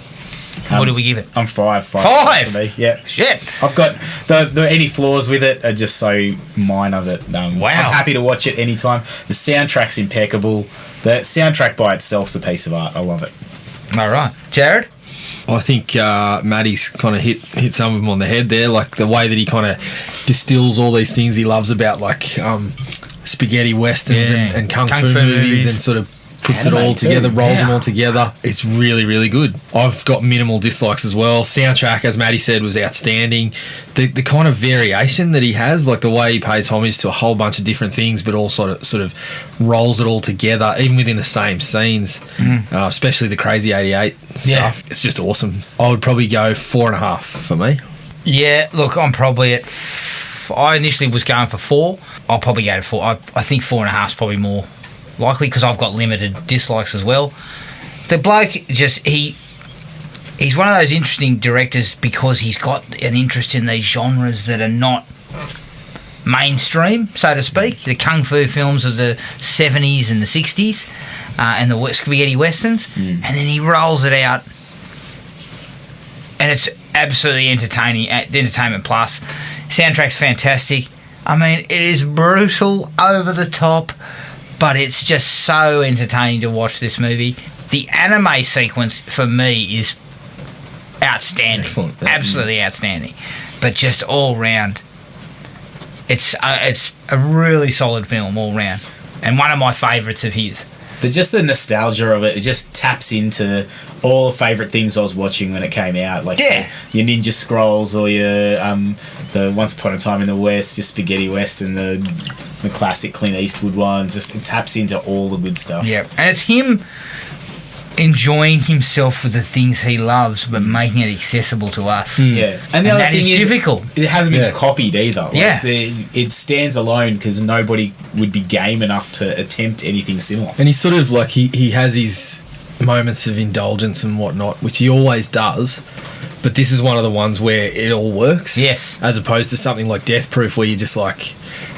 What do we give it? I'm 5. 5? For me. Yeah. Shit. I've got any flaws with it are just so minor that Wow. I'm happy to watch it anytime. The soundtrack's impeccable. The soundtrack by itself's a piece of art. I love it. All right. Jared? I think Matty's kind of hit some of them on the head there, like the way that he kind of distills all these things he loves about, like spaghetti westerns and kung fu movies, and sort of puts Anime it all together, too. rolls them all together. It's really, really good. I've got minimal dislikes as well. Soundtrack, as Matty said, was outstanding. The kind of variation that he has, like the way he pays homage to a whole bunch of different things, but also sort of rolls it all together, even within the same scenes, especially the Crazy 88 stuff. Yeah. It's just awesome. I would probably go 4.5 for me. Yeah, look, I'm probably at... I initially was going for 4. I'll probably go to 4. I think 4.5 is probably more likely because I've got limited dislikes as well. The bloke just... He's one of those interesting directors because he's got an interest in these genres that are not mainstream, so to speak, the kung fu films of the 70s and the 60s, and the spaghetti westerns, and then he rolls it out, and it's absolutely entertaining. Entertainment Plus. Soundtrack's fantastic. I mean, it is brutal, over the top, but it's just so entertaining to watch this movie. The anime sequence for me is outstanding. Excellent. Absolutely outstanding. But just all round, it's a really solid film all round, and one of my favourites of his. Just the nostalgia of it just taps into all the favourite things I was watching when it came out, like your Ninja Scrolls or your the Once Upon a Time in the West, your Spaghetti Western, the classic Clint Eastwood ones. Just it taps into all the good stuff. Yeah, and it's him enjoying himself with the things he loves, but making it accessible to us. Yeah, and the other that thing is difficult. It hasn't been copied either. Like, it stands alone because nobody would be game enough to attempt anything similar. And he's sort of like he has his moments of indulgence and whatnot, which he always does. But this is one of the ones where it all works. Yes. As opposed to something like Death Proof, where you're just like,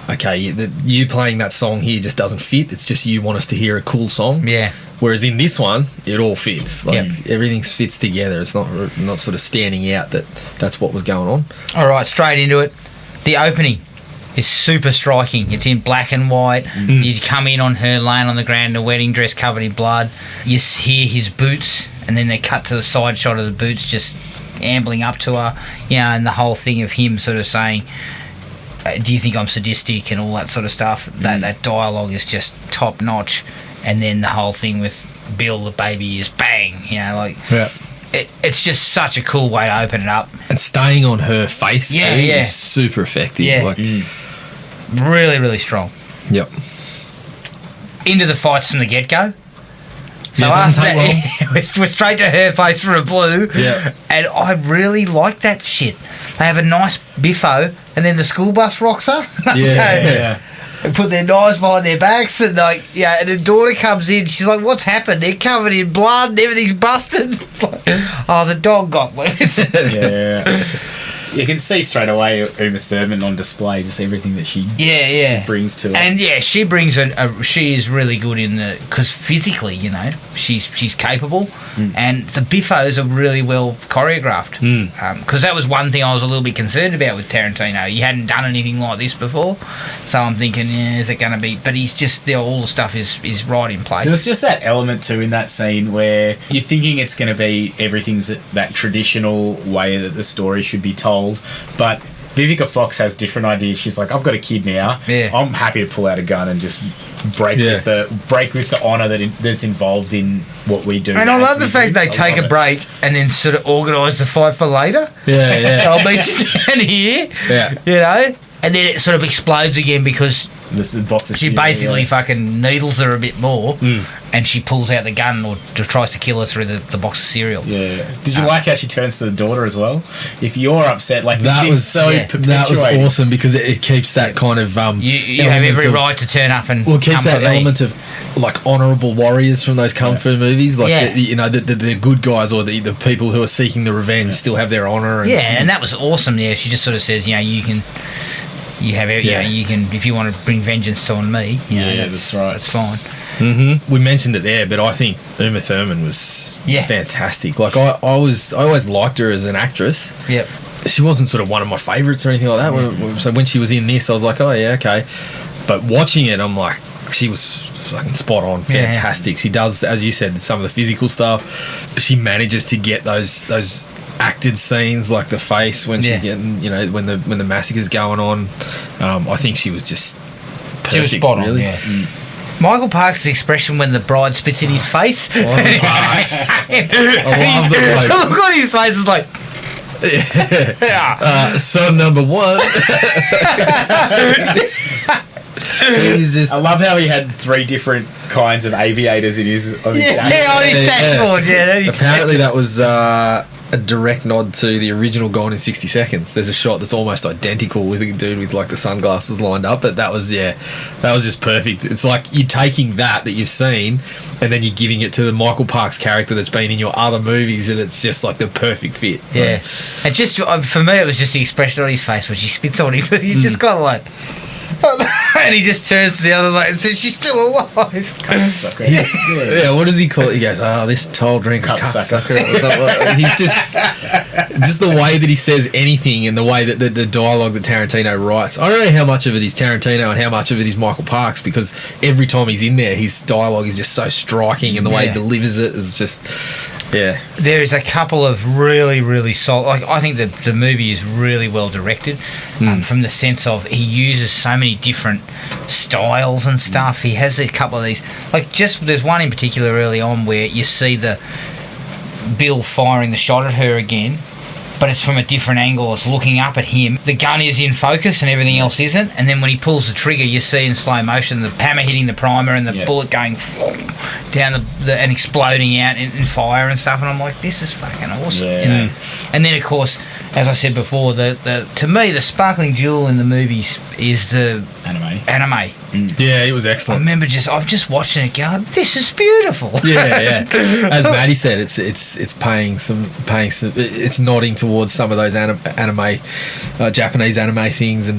okay, you playing that song here just doesn't fit. It's just you want us to hear a cool song. Yeah. Whereas in this one, it all fits. Like everything fits together. It's not sort of standing out that's what was going on. All right, straight into it. The opening is super striking. It's in black and white. You come in on her laying on the ground in a wedding dress covered in blood. You hear his boots, and then they cut to the side shot of the boots just ambling up to her. You know, and the whole thing of him sort of saying, do you think I'm sadistic and all that sort of stuff. That dialogue is just top notch. And then the whole thing with Bill the baby is bang, you know, like it's just such a cool way to open it up. And staying on her face too is super effective. Yeah. Like, really, really strong. Yep. Into the fights from the get-go. So doesn't take long. We're straight to her face for a blue. Yeah. And I really like that shit. They have a nice biffo, and then the school bus rocks her. Yeah. And put their knives behind their backs, and and the daughter comes in. She's like, "What's happened? They're covered in blood, and everything's busted." It's like, oh, the dog got loose. Yeah. You can see straight away Uma Thurman on display, just everything that she brings to it. And she brings she is really good in because physically, you know, she's capable, and the biffos are really well choreographed. Because that was one thing I was a little bit concerned about with Tarantino. He hadn't done anything like this before, so I'm thinking, is it going to be? But he's just all the stuff is right in place. There's just that element too in that scene where you're thinking it's going to be everything's that traditional way that the story should be told. But Vivica Fox has different ideas. She's like, I've got a kid now. Yeah. I'm happy to pull out a gun and just break with the honour that's involved in what we do. And I love the fact they take a break and then sort of organise the fight for later. Yeah. I'll meet you down here. Yeah. You know? And then it sort of explodes again because this box of she basically fucking needles her a bit more, and she pulls out the gun or tries to kill her through the box of cereal. Yeah. Did you like how she turns to the daughter as well? If you're upset, like that was perpetuating. That was awesome because it keeps that kind of you have every right to turn up and it keeps that element me. of like honourable warriors from those kung fu movies, like the good guys or the people who are seeking the revenge still have their honour. And that was awesome. Yeah, she just sort of says, you can. You have, you can if you want to bring vengeance on me. That's right. That's fine. Mm-hmm. We mentioned it there, but I think Uma Thurman was fantastic. Like I always liked her as an actress. Yep. She wasn't sort of one of my favourites or anything like that. So when she was in this, I was like, oh yeah, okay. But watching it, I'm like, she was fucking spot on, fantastic. She does, as you said, some of the physical stuff. She manages to get those acted scenes, like the face when she's getting, when the massacre's going on. I think she was just perfect. She was spot on, really. Michael Parks' expression when the bride spits in his face. I love the look on his face is like. Son number one. I love how he had 3 different kinds of aviators on his dashboard. On his dashboard. Apparently that was a direct nod to the original Gone in 60 Seconds. There's a shot that's almost identical with a dude with like the sunglasses lined up, but that was just perfect. It's like you're taking that you've seen and then you're giving it to the Michael Parks character that's been in your other movies, and it's just like the perfect fit. Yeah. And just for me, it was just the expression on his face when she spits on him. He's just kind of like... and he just turns to the other lady and says, she's still alive. Cocksucker. Yeah, what does he call it? He goes, this tall drinker cocksucker. He's just the way that he says anything and the way that the dialogue that Tarantino writes. I don't know how much of it is Tarantino and how much of it is Michael Parks, because every time he's in there, his dialogue is just so striking, and the way he delivers it is just... Yeah. There's a couple of really, really solid... Like, I think the movie is really well directed from the sense of he uses so many different styles and stuff. He has a couple of these... Like, there's one in particular early on where you see the Bill firing the shot at her again, but it's from a different angle. It's looking up at him. The gun is in focus and everything else isn't. And then when he pulls the trigger, you see in slow motion the hammer hitting the primer and the bullet going down and exploding out in fire and stuff. And I'm like, this is fucking awesome. Yeah. You know? And then, of course, as I said before, to me, the sparkling jewel in the movies is the anime. Yeah, it was I excellent. remember I've just watching it going, this is beautiful. Yeah. As Matty said, it's paying some. It's nodding towards some of those anime, Japanese anime things,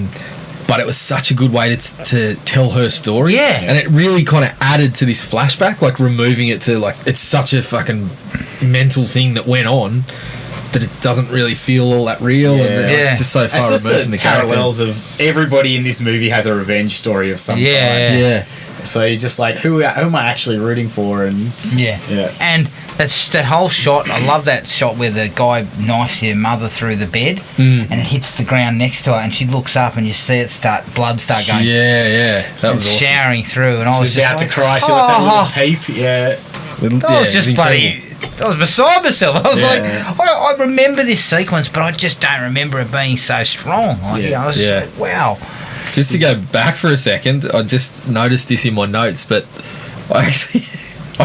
but it was such a good way to tell her story. Yeah, and it really kind of added to this flashback, like removing it to like it's such a fucking mental thing that went on, that it doesn't really feel all that real, and it's just so far removed from the parallels of everybody in this movie has a revenge story of some kind. Yeah. So you're just like, who am I actually rooting for? And and that whole shot. I love that shot where the guy knifes your mother through the bed, and it hits the ground next to her, and she looks up, and you see blood start going. That was awesome. Showering through, and I was just about to cry. She lets that little peep. I was just bloody. I was beside myself. I was like, I remember this sequence, but I just don't remember it being so strong. I was just like, wow. Just to go back for a second, I just noticed this in my notes, but I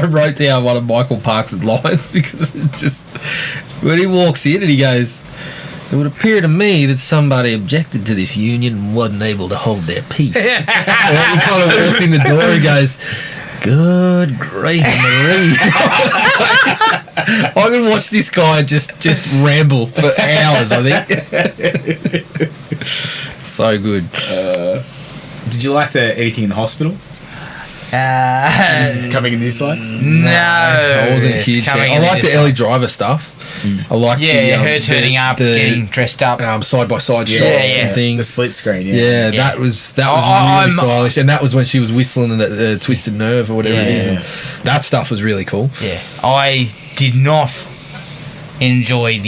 wrote down one of Michael Parks' lines because it just, when he walks in and he goes, it would appear to me that somebody objected to this union and wasn't able to hold their peace. And he kind of walks in the door and goes, good grief, Marie. I can watch this guy just ramble for hours, I think. So good. Did you like the anything in the hospital? This is coming in these slides? No. I wasn't a huge fan. I like the Ellie Driver stuff. I like her turning up, getting dressed up, side by side shots and things. The split screen, that was really stylish, and that was when she was whistling the Twisted Nerve or whatever it is, and that stuff was really cool. Yeah, I did not enjoy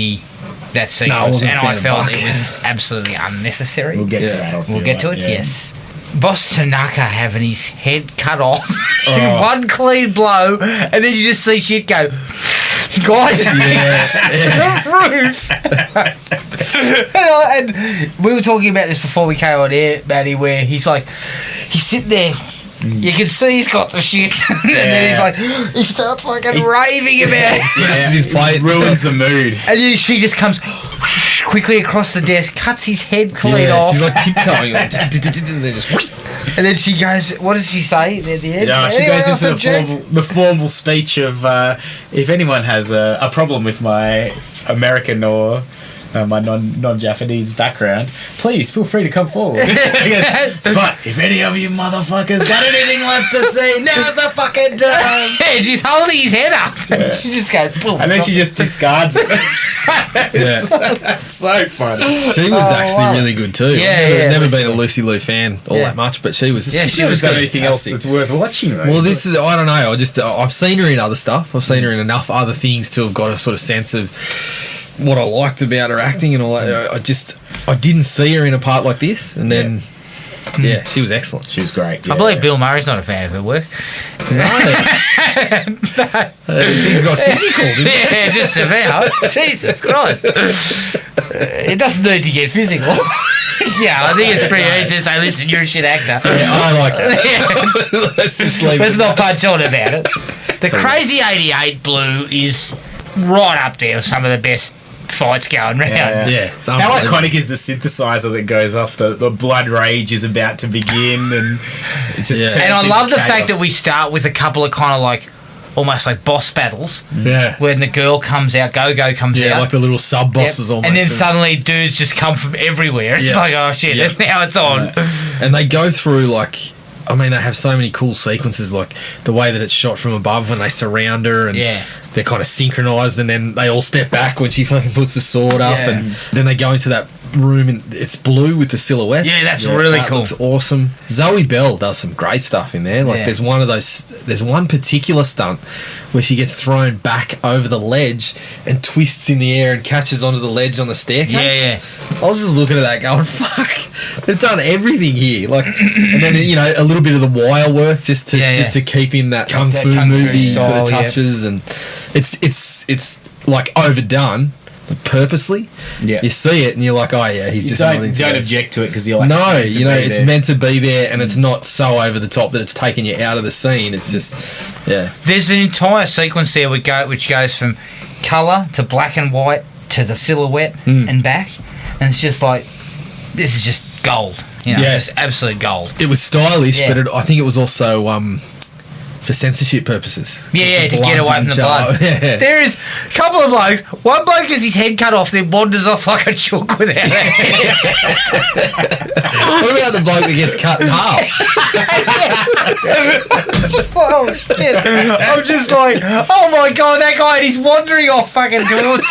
that sequence, and I felt it was absolutely unnecessary. We'll get to that. We'll get to it. Yes. Boss Tanaka having his head cut off in one clean blow, and then you just see shit go. Guys, the roof. And we were talking about this before we came on air, Matty, where he's sitting there. You can see he's got the shit, and then he's like, he starts fucking raving about it. His plate ruins the mood, and then she just comes quickly across the desk, cuts his head clean off. She's like tiptoeing, and then she goes, what does she say at the end? Yeah, she goes into the formal speech of if anyone has a problem with my American or my non-Japanese background, please feel free to come forward. But if any of you motherfuckers got anything left to say, now's the fucking time. Yeah, she's holding his head up. She just goes, boom, and then she just discards it. It's so funny. She was actually really good too. Never been a Lucy Liu fan all that much, but she was. Yeah, she hasn't done anything else that's worth watching. Though. Well, this is, I don't know. I've seen her in other stuff. I've seen her in enough other things to have got a sort of sense of what I liked about her acting and all that. I didn't see her in a part like this, and then she was excellent. She was great. I believe Bill Murray's not a fan of her work. No. Things got physical, didn't it? Yeah, just about. Jesus Christ. It doesn't need to get physical. I think it's pretty easy to say, listen, you're a shit actor. I like it. Let's just leave Let's not punch on about it. The Crazy 88 Blue is right up there with some of the best fights going round. Yeah, it's How unbelievable. iconic is the synthesizer that goes off? The blood rage is about to begin, and it just turns And I into love the chaos. fact that we start with a couple of kind of like almost like boss battles. Yeah. When the girl comes out, Go-Go comes Yeah, out. like the little sub bosses almost. And then suddenly dudes just come from everywhere. It's Yeah. like, oh shit, Yeah. now it's on. And they go through like, I mean, they have so many cool sequences, like the way that it's shot from above when they surround her, and they're kind of synchronized, and then they all step back when she fucking puts the sword up, and then they go into that room and it's blue with the silhouette. Yeah, that's really that cool. looks awesome. Zoe Bell does some great stuff in there. Like there's one particular stunt where she gets thrown back over the ledge and twists in the air and catches onto the ledge on the staircase. Yeah. I was just looking at that going, fuck, they've done everything here. Like, and then, you know, a little bit of the wire work just to keep in that kung fu movie style, sort of touches, and it's like overdone purposely. Yeah. You see it and you're like, oh yeah, he's just not into don't this. object to it because you're like, No, meant to you know, be it's there. meant to be there, and it's not so over the top that it's taking you out of the scene. It's just, yeah. There's an entire sequence there which goes from colour to black and white to the silhouette and back, and it's just like, this is just gold. You know, just absolute gold. It was stylish, Yeah. but I think it was also for censorship purposes. Yeah, to The get blood away from the didn't blood. show. Yeah. There is a couple of blokes. One bloke has his head cut off, then wanders off like a chook without a head. What about the bloke that gets cut in half? Just like, oh shit. I'm just like, oh my god, that guy, and he's wandering off fucking towards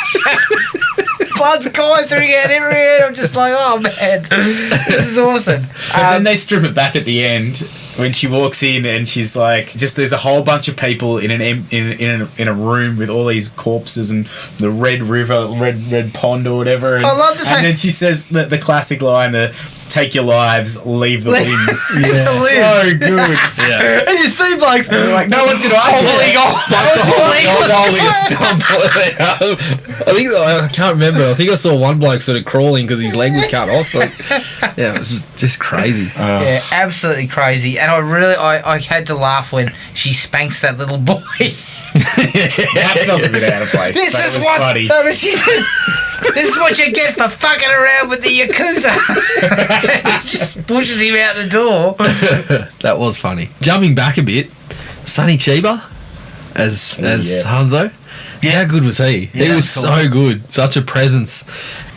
blood's geysering out everywhere. I'm just like, oh man, this is awesome. But then they strip it back at the end when she walks in and she's like, just there's a whole bunch of people in in a room with all these corpses and the red river, red pond or whatever. And, I love the fact- and then she says the classic line, take your lives, leave the limbs. It's So good. Yeah. And you see blokes Like, no one's going to argue hobbling that. off. Holding a stump. I can't remember. I think I saw one bloke sort of crawling because his leg was cut off. Like, yeah, it was just crazy. Yeah, absolutely crazy. And I had to laugh when she spanks that little boy. That felt a bit out of place. This but is it was what funny. no, but she says, this is what you get for fucking around with the Yakuza. She just pushes him out the door. That was funny. Jumping back a bit, Sonny Chiba as Hanzo. Yeah. How good was he? Yeah, He was cool. so good. Such a presence.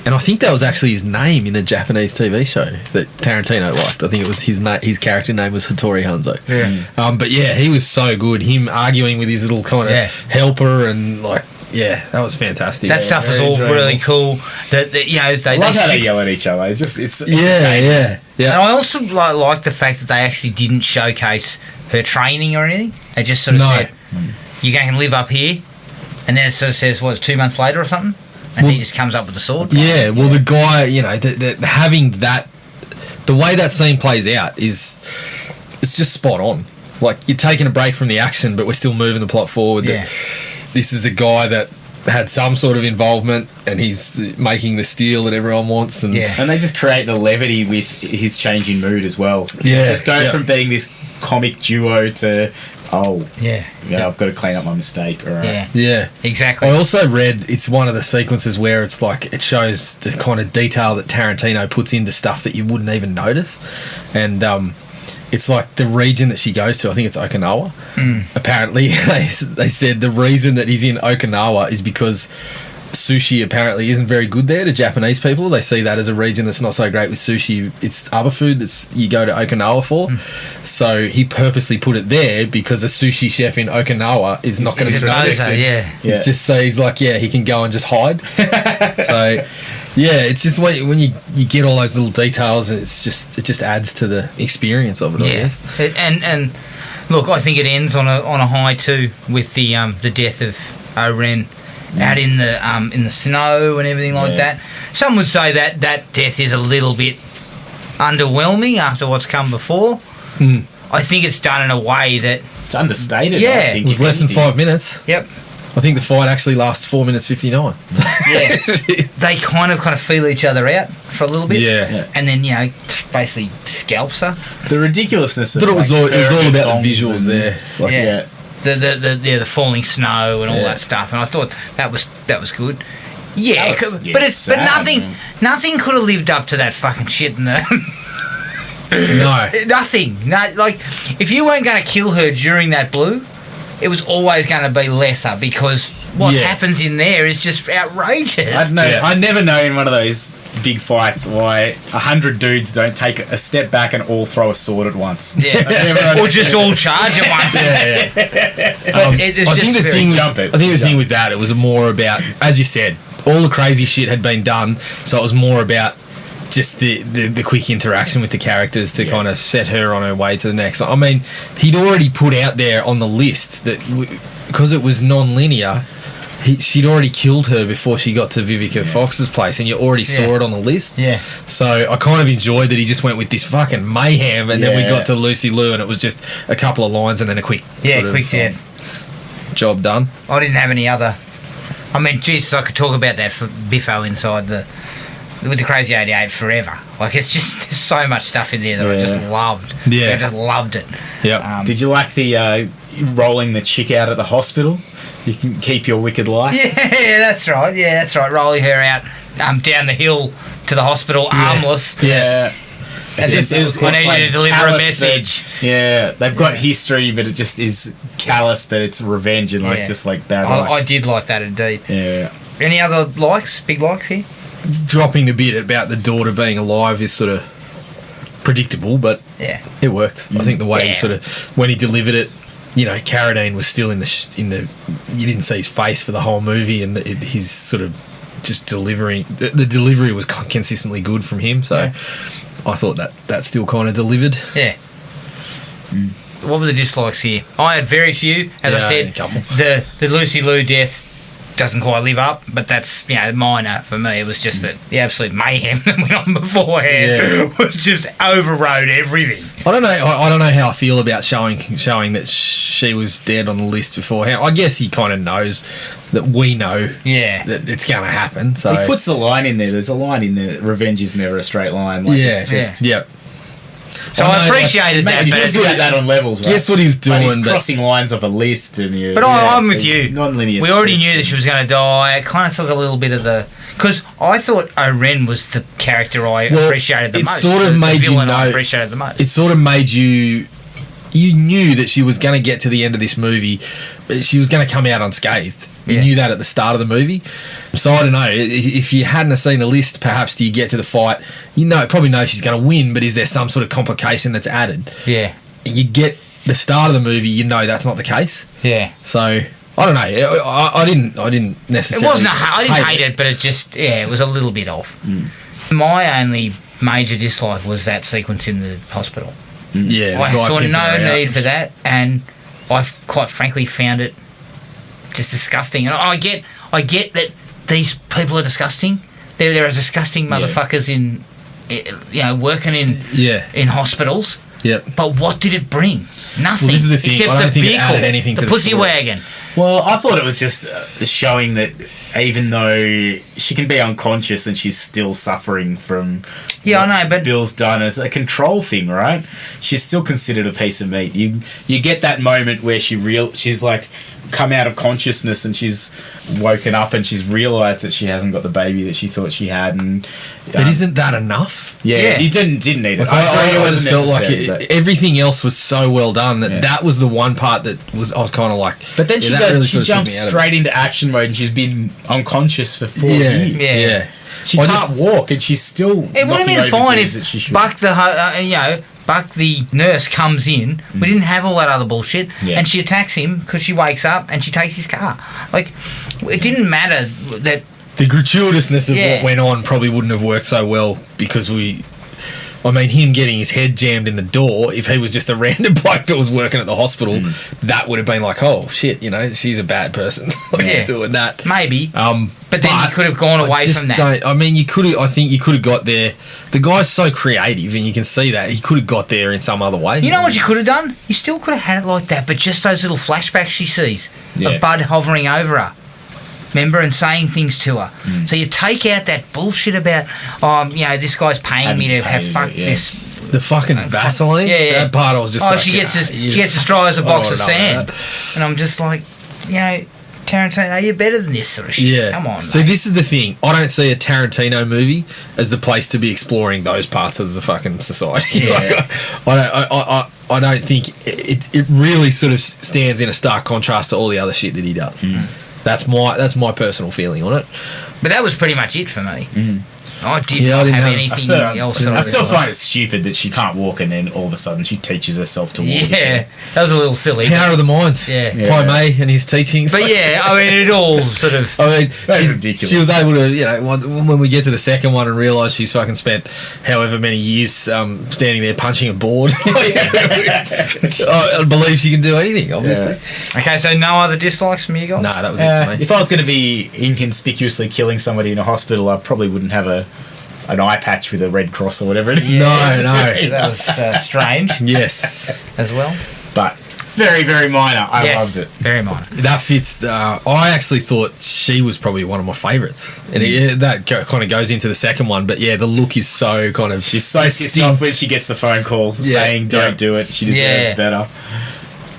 And I think that was actually his name in a Japanese TV show that Tarantino liked. I think it was his character name was Hattori Hanzo. Yeah. But yeah, he was so good. Him arguing with his little kind of helper and like, yeah, that was fantastic. That stuff was very all enjoyable. really cool. That you know, I love how they stick- yell at each other. It's yeah. And I also like the fact that they actually didn't showcase her training or anything. They just sort of said, "You're going to live up here," and then it sort of says, "What? 2 months later or something?" And he just comes up with the sword. Yeah, well, the guy, you know, having that, the way that scene plays out is, it's just spot on. Like, you're taking a break from the action, but we're still moving the plot forward. Yeah. This is a guy that had some sort of involvement, and he's making the steel that everyone wants. And And they just create the levity with his changing mood as well. Yeah, It just goes yeah. from being this comic duo to, Yeah. I've got to clean up my mistake. All right. Yeah, exactly. I also read it's one of the sequences where it's like it shows the kind of detail that Tarantino puts into stuff that you wouldn't even notice, and it's like the region that she goes to. I think it's Okinawa. Apparently, they said the reason that he's in Okinawa is because sushi apparently isn't very good there to Japanese people. They see that as a region that's not so great with sushi. It's other food that's you go to Okinawa for. So he purposely put it there because a sushi chef in Okinawa is not going to knows that, yeah. It's just so he's like, yeah, he can go and just hide. So yeah, it's just when you get all those little details, and it just adds to the experience of it. I guess. And look, I think it ends on a high too with the death of O-Ren out in the snow and everything like that. Some would say that death is a little bit underwhelming after what's come before. I think it's done in a way that It's understated. Yeah. I think, It was if less than anything. 5 minutes. Yep. I think the fight actually lasts 4 minutes 59. Yeah. They kind of feel each other out for a little bit. Yeah. And then, basically scalps her. The ridiculousness of But it was all pyramid about the bongs visuals and- there. Like, Yeah. The falling snow and all Yeah. that stuff, and I thought that was good. Yeah, was- but yeah, it's sad, man. nothing could have lived up to that fucking shit in the. No. Nothing. No, like, if you weren't going to kill her during that blue, it was always going to be lesser because what Yeah. happens in there is just outrageous. I don't know. Yeah. I never know in one of those big fights why 100 dudes don't take a step back and all throw a sword at once. Yeah. Or just all charge at once. It's I just think the very- thing. Jump it. I think the thing with that, it was more about, as you said, all the crazy shit had been done, so it was more about just the quick interaction with the characters to kind of set her on her way to the next one. I mean, he'd already put out there on the list that because it was non-linear, she'd already killed her before she got to Vivica Fox's place, and you already saw it on the list. Yeah. So I kind of enjoyed that he just went with this fucking mayhem, and then we got to Lucy Liu, and it was just a couple of lines and then a quick job done. I didn't have any other. I mean, Jesus, I could talk about that for Biffo inside with the Crazy 88 forever. Like, it's just, there's so much stuff in there that I just loved. Yeah. I just loved it. Yeah. Did you like the rolling the chick out at the hospital? You can keep your wicked life. Yeah, that's right. Yeah, that's right. Rolling her out down the hill to the hospital, armless. Yeah. And It's I need like you to deliver a callous, message. but- they've got history, but it just is callous, but it's revenge and just like bad luck. I did like that indeed. Yeah. Any other likes? Big likes here? Dropping a bit about the daughter being alive is sort of predictable, but Yeah. it worked. I think the way he Yeah. sort of, when he delivered it, you know, Carradine was still in the you didn't see his face for the whole movie, and his sort of just delivering, the delivery was consistently good from him, so I thought that still kind of delivered. Yeah. What were the dislikes here? I had very few. As I Yeah, said, a couple. the Lucy Liu death doesn't quite live up, but that's minor for me. It was just that the absolute mayhem that went on beforehand was just overrode everything. I don't know. I don't know how I feel about showing that she was dead on the list beforehand. I guess he kind of knows that we know that it's going to happen. So He puts the line in there. There's a line in there. Revenge is never a straight line. Like, it's just, Yep. So I appreciated that. Maybe But he's about that on levels, right? Guess what he's doing? But he's crossing lines of a list, and you. But I'm with you. Non-linear. We already scripts knew that she was going to die. It kind of took a little bit of the... Because I thought Oren was the character I appreciated the it most. sort of the made you villain I know- appreciated the most. It sort of made you knew that she was going to get to the end of this movie, but she was going to come out unscathed. You knew that at the start of the movie. So I don't know, if you hadn't seen a list, perhaps do you get to the fight, probably know she's going to win, but is there some sort of complication that's added? Yeah. You get the start of the movie, that's not the case. Yeah. So I don't know. I didn't necessarily. It wasn't I didn't hate it, but it just it was a little bit off. My only major dislike was that sequence in the hospital. Yeah, I the guy saw pimping no her out. need for that, and I quite frankly found it just disgusting. And I get that these people are disgusting. There are disgusting motherfuckers in working in hospitals. Yep. But what did it bring? Nothing. Well, this is the thing. Except I don't the think it vehicle, added anything to the the pussy story. wagon. Well, I thought it was just showing that even though she can be unconscious and she's still suffering from I know, but Bill's done, it's a control thing, right? She's still considered a piece of meat. You get that moment where she's like come out of consciousness and she's woken up and she's realised that she hasn't got the baby that she thought she had, and But isn't that enough? yeah, you didn't need it. Like, I agree, I it just wasn't felt like necessary, but- everything else was so well done that was the one part that I was kind of like. But then that really she sort of took jumps me out of it. straight into action mode, and she's been unconscious for 4 years. Yeah. She I can't just- walk, and she's still. it would have been fine if Buck. Buck the nurse comes in. We didn't have all that other bullshit, and she attacks him because she wakes up and she takes his car. Like, it didn't matter that. The gratuitousness of Yeah. what went on probably wouldn't have worked so well because him getting his head jammed in the door, if he was just a random bloke that was working at the hospital, that would have been like, oh shit, she's a bad person. Doing that. Maybe. But then you could have gone away from that. I think you could have got there. The guy's so creative, and you can see that he could have got there in some other way. You know what you could have done? You still could have had it like that, but just those little flashbacks she sees of Bud hovering over her. Remember, and saying things to her. So you take out that bullshit about, this guy's paying me to have this. The fucking Vaseline. Yeah. That part I was just. She gets as dry as a box of sand, and I'm just like, Tarantino, you're better than this sort of shit. Yeah. Come on. See, mate. this is the thing. I don't see a Tarantino movie as the place to be exploring those parts of the fucking society. Yeah. I don't think it really sort of stands in a stark contrast to all the other shit that he does. That's my personal feeling on it. But that was pretty much it for me. I didn't Yeah, I have didn't have- anything else. I still find it stupid that she can't walk and then all of a sudden she teaches herself to walk. Yeah, that was a little silly. Power of the mind. Yeah. Pai Mei and his teachings. But yeah, I mean, it all sort of. I mean, That's ridiculous. She was able to, when we get to the second one and realise she's fucking spent however many years standing there punching a board. I believe she can do anything, obviously. Okay, so no other dislikes from you guys? No, that was it for me. If I was going to be inconspicuously killing somebody in a hospital, I probably wouldn't have an eye patch with a red cross or whatever it is. No. That was strange Yes. as well. But very, very minor. I Yes, loved it. very minor. That fits. I actually thought she was probably one of my favourites. And that kind of goes into the second one. But yeah, the look is so kind of. She's so pissed off when she gets the phone call saying, don't do it. She deserves better.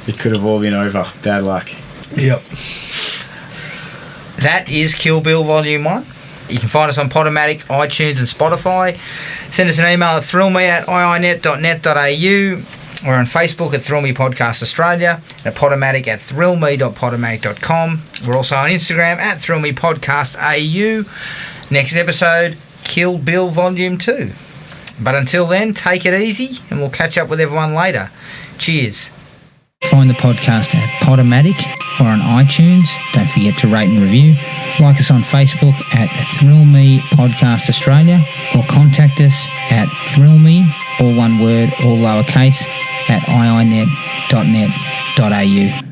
It could have all been over. Bad luck. Yep. That is Kill Bill Volume 1. You can find us on Podomatic, iTunes and Spotify. Send us an email at thrillme@iinet.net.au. We're on Facebook at Thrill Me Podcast Australia, and at Podomatic at thrillme.podomatic.com. We're also on Instagram at Thrill Me Podcast AU. Next episode, Kill Bill Volume 2. But until then, take it easy, and we'll catch up with everyone later. Cheers. Find the podcast at Podomatic or on iTunes. Don't forget to rate and review. Like us on Facebook at Thrill Me Podcast Australia, or contact us at thrillme, all one word, all lowercase, at iinet.net.au.